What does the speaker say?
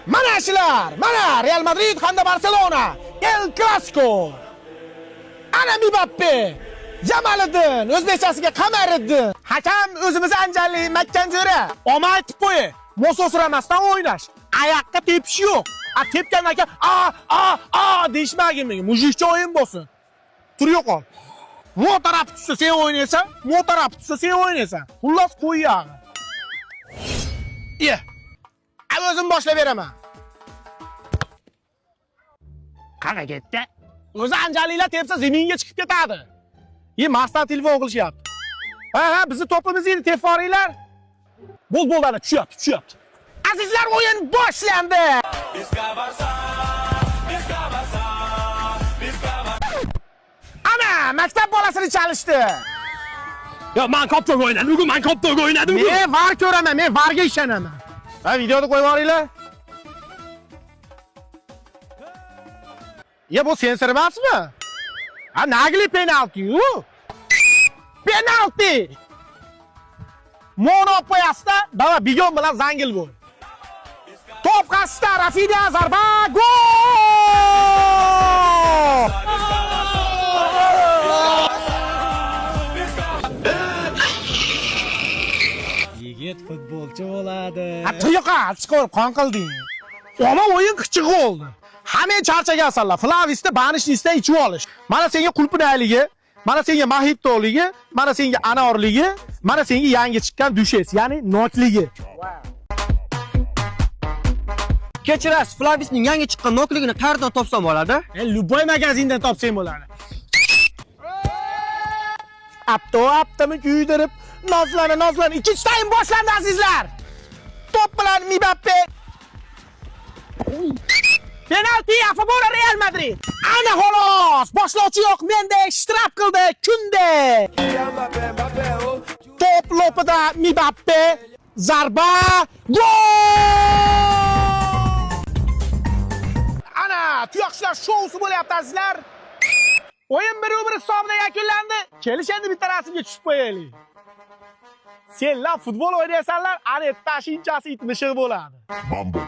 Mana shular, mana Real Madrid hamda Barcelona, El Clasico. Ana Mbappe, Jamaliddin, o'zbekchasiga Qamariddin. Hakam o'zimiz Anjalli Makkanjo'ra. Omad aytib qo'y. Mososramasdan o'ynash. Oyoqqa tepish yo'q. Tepgandan keyin deyishmagin menga. Mujikcha o'yin bo'lsin. Tur yo'qol. Bu taraf tutsa sen o'ynaysan, bu taraf tutsa sen o'ynaysan. Xullas qo'yyag'i. Ye. O'zim boshlab beraman. Qanaqa ketdi? O'zi Anjalilar tepsa zaminga chiqib ketadi. Masdan telefon qilishyapti. Ha, bizni to'pimizni endi tepib boringlar. Bo'ladi, tushyapti. Azizlar, o'yin boshlandi. Ana, maktab bolasini chalishdi. Ya men koptok o'ynadim, bugun men koptok o'ynadim. Men var ko'raman, men varga ishonaman. Ha, videoni qo'yib boringlar. Ya bu sensor emasmi? Ha, nagli penalti-yu. Penalti! Mono qo'yasda, dava bigon bilan zangil bo'l. Top qasda, Rafinha zarba, gol! Yigit futbolchi bo'ladi. Ha, tuyoqqa chiqib qon qilding. Ona o'yin qichiq oldi. Hamma charchagansanlar. Flavisda banishnisdan ichib olish. Mana senga qulpinayligi, mana senga mahitoligi, mana senga anorligi, mana senga yangi chiqqan dushes, ya'ni nokligi. Kechirasiz, Flavisning yangi chiqqan nokligini qayerdan topsam bo'ladi? Luboy magazindan topsang bo'ladi. Aptami kuydirib, nozlana. Ikkinchi taym boshlandi azizlar. Top bilan Mbappe. Penalti a favor Real Madrid. Ana xolos, boshlovchi yo'q, mendek shtrap qildi, kunde. Top lopida Mbappe, zarba, gol! Ana, tuyoqchilar shousi bo'lyapti azizlar. O'yin 1-1 hisobida yakunlandi. Kelish endi bitta rasmga tushib qo'yaylik. Senlar futbol o'ynaysanlar, ana tashinchasi itmishiq bo'ladi. Mambo.